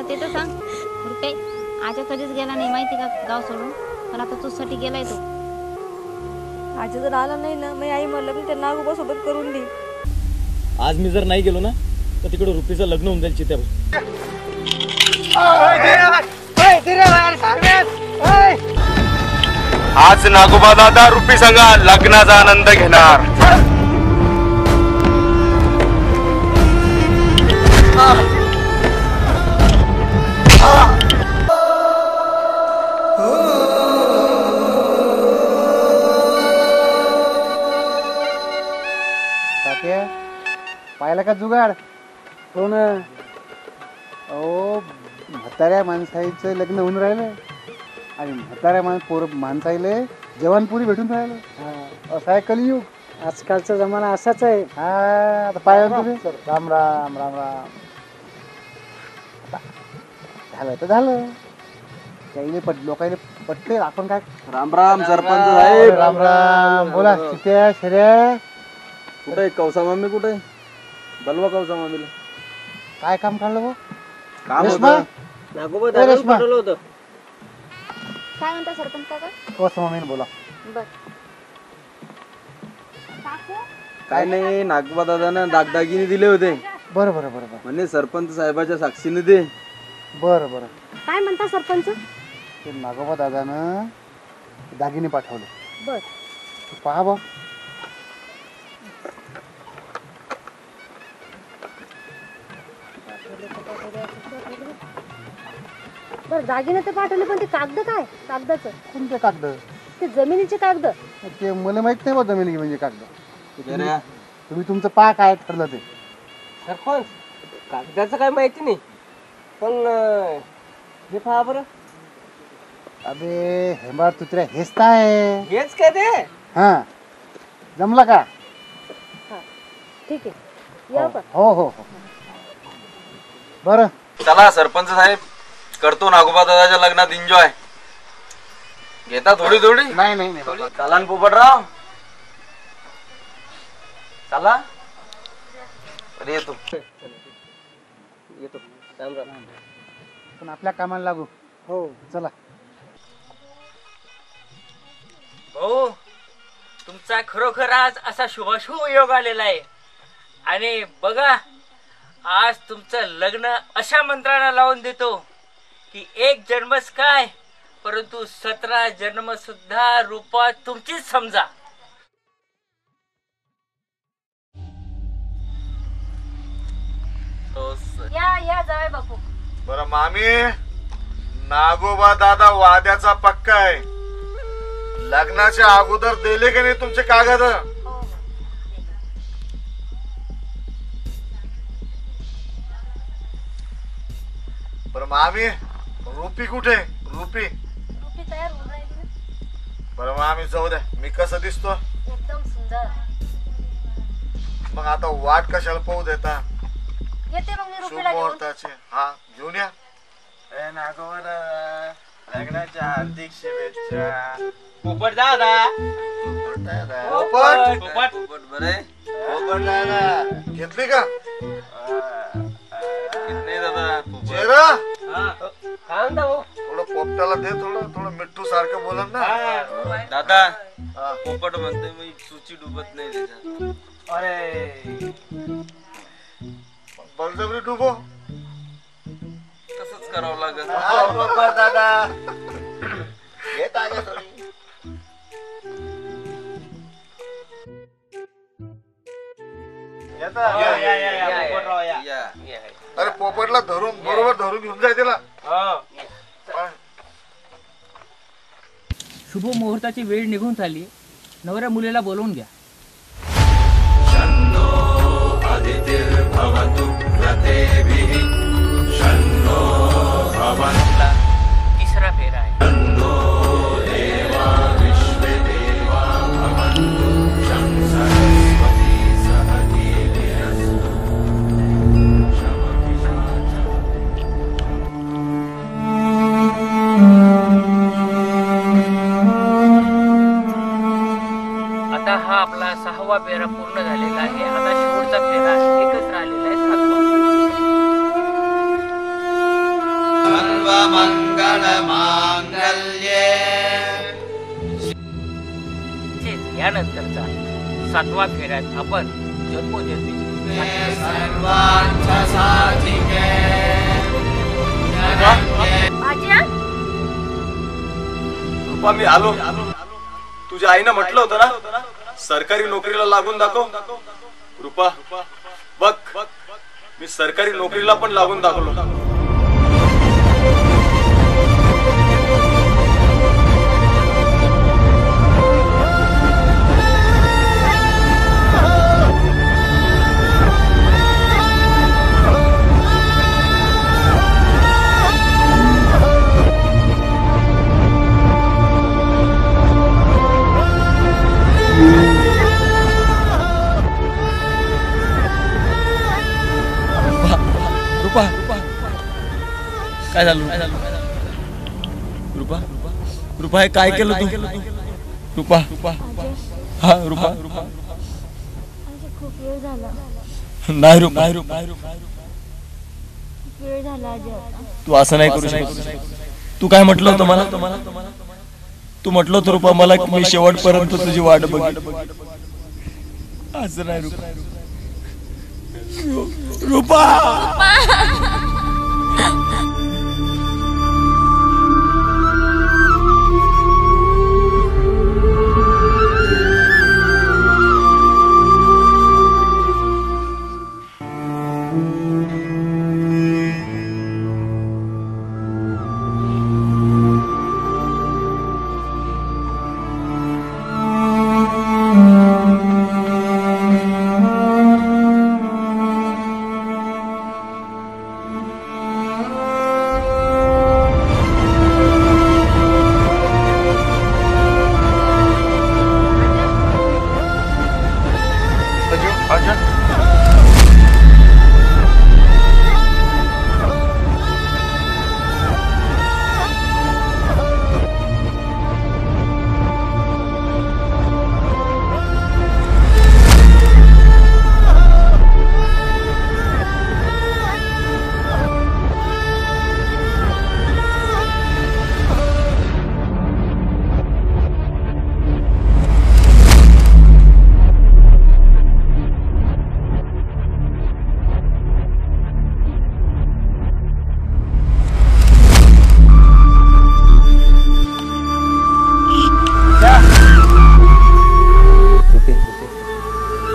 ते तर सांग. रुपये आजा कधीच गेला नाही माहिती का गाव सोडून, पण आता तुझ्यासाठी गेलाय तो. आजी जर आला नाही ना मग आई मला लग्न त्या नागोबा सोबत करून दे. आज मी जर नाही गेलो ना तर तिकडे रुपीचं लग्न होऊन जाईल चित्या. आज नागोबा दादा रुपी संघा लग्नाचा आनंद घेणार. पाहिला का जुगाड? हो ना. अहो म्हाताऱ्या माणसाचं लग्न होऊन राहिलं आणि म्हाताऱ्या माणसाले जवानपुरी भेटून राहिलं. असं आहे कलियुग. आजकालचा जमाना असाच आहे. हा आता पाहिलं तुम्ही. राम राम राम राम. झालं तर झालं. काही लोकांनी पटते. आपण काय. राम राम सरपंच साहेब. राम राम. बोला चित्या शर्या. कुठे कौसा मामी? कुठे बलवा कौसा मामीला? काय काम काढलं बो? काम रेश्मा? नागोबा दादा पाठवलं होतं. काय म्हणता सरपंच काका? कौसा मामीने बोला. बर काकू काय नाही, नागोबा दादानं दागदागिने दिले होते. बरं बरं बरं बरं. म्हणे सरपंच साहेबाच्या साक्षीने दे. बरं बरं. काय म्हणता सरपंच? ते नागोबा दादानं दागिने पाठवले. बर पहा बा. बर दागिने तर पाठवले पण ते कागद काय? कागदाचं कोणते कागद? ते जमिनीचे कागद. ते मला माहित नाही बा जमिनी म्हणजे कागद. तुम्ही तुमचं पहा काय ठरलं ते. सरपंच कागदाचं काय माहिती नाही पण हे पहा बरं. अबे हेंबार तुत्र्या हेच काय? हेच काय ते? हा जमलं का? ठीक आहे या. हो हो हो. बरं चला सरपंच साहेब, करतो नागोबा दादाच्या लग्नात एन्जॉय. घेता थोडी थोडी? नाही नाही नाही. चला न पोपटराव. चला अरे येतो. येतो. राम राम. पण आपल्या कामाला लागू. हो चला. भाऊ तुमचा खरोखर आज असा शुभाशुभ योग आलेला आहे. आणि बघा आज तुमचं लग्न अशा मंत्राला लावून देतो की एक जन्मच काय परंतु 17 जन्म सुद्धा रूपा तुमचीच समजा. या जावे बापू. बरं मामी, नागोबा दादा वाद्याचा पक्का आहे. लग्नाच्या अगोदर दिले की नाही तुमचे कागद? बरं मामी, रुपी कुठे? रुपी तयार होऊन राहिली. बरं मामी जाऊ द्या. मी कसं दिसतो? एकदम सुंदर. मग आता वाट कशाला पाहू देता? येते मग मी शुभ रुपीला घेऊन. मुहूर्ताचे. हा घेऊन या. नागोबा दादा लग्नाच्या हार्दिक शुभेच्छा. पोपट दादा. पोपट पोपट बरे पोपट दादा घेतली का? नाही दादा. चेहरा काय म्हणता भाऊ? थोडं पोपटाला दे. थोडं थोडं मिठ्ठू सारखं बोलन ना. दादा पोपट म्हणतोय मी सुची डुबत नाही त्याच्यात. अरे बळजबरी डुबो. तसंच करावं लागेल. पोपट दादा घेत आहे थोडी. अरे पोपटला धरून बरोबर धरून घेऊन जाय त्याला. शुभ मुहूर्ताची वेळ निघून झाली. नवऱ्या मुलीला बोलवून घ्या. तिसरा फेरा आहे. आता हा आपला 6वा फेरा पूर्ण झालेला आहे. आता शेवटचा फेरा एकच राहिलेला आहे, 7वा. यानंतरचा 7वा फेऱ्यात आपण जन्मोजन्मीची रुपा मी आलो. तुझ्या आईनं म्हटलं होतं ना सरकारी नोकरीला लागून दाखव. रुपा बघ मी सरकारी नोकरीला पण लागून दाखवलो. काय झालं रुपा रुपा हे काय केलं तू रुपा हा रुपा खूप वेळ झाला. नाही रुपा वेळ झाला अजय. तू असं नाही करू शकत. तू काय म्हटलं होतं मला तू म्हटलं होतं रुपा मला मी शेवटपर्यंत तुझी वाट बघ. असं नाही रुपा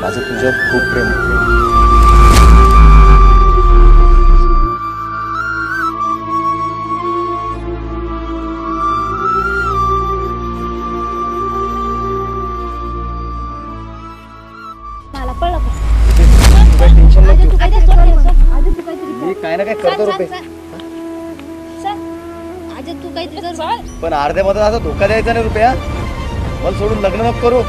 माझं तुझ्यावर खूप प्रेम आहे. मला कळलं का? टेन्शन अजय, नको तू काहीतरी कर. अजय, तू काहीतरी मी कर. काय ना काय करतो रुपये. अजय, तू काहीतरी कर. पण अर्ध्या मध्ये असा धोका द्यायचा नाही रुपया. मला सोडून लग्न नको करू.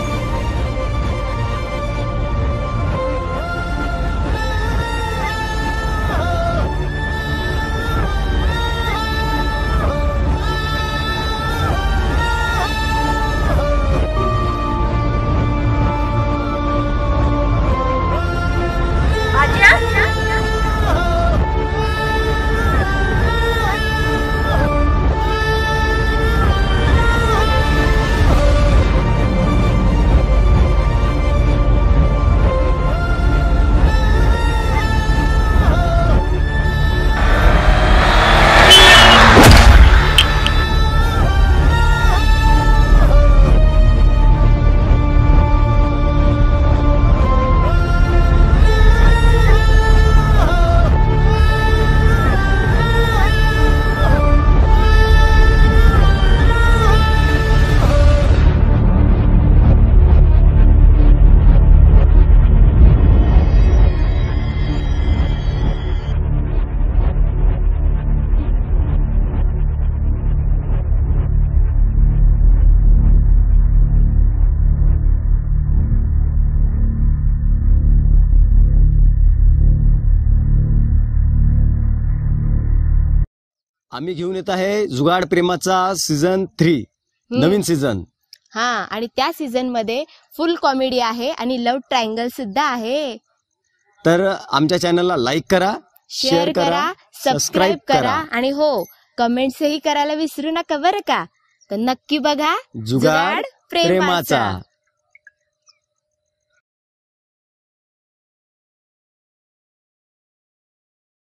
आम्ही घेऊन येत आहे जुगाड प्रेमाचा सीझन 3 नवीन सीझन. हा, आणि त्या सीझन मध्ये फुल कॉमेडी आहे आणि लव्ह ट्रायंगल सुद्धा आहे. तर आमच्या चॅनलला लाईक करा, शेअर करा, सबस्क्राईब करा आणि हो, कमेंट्सही करायला विसरू नका बरं का. तर नक्की बघा जुगाड प्रेमाचा.